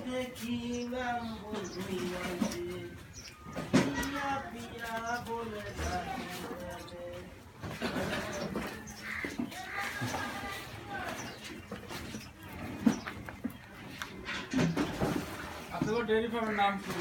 দেখিলাম পিয়া বলে আপনাদের ডেয়ারি ফার্মের নাম কি?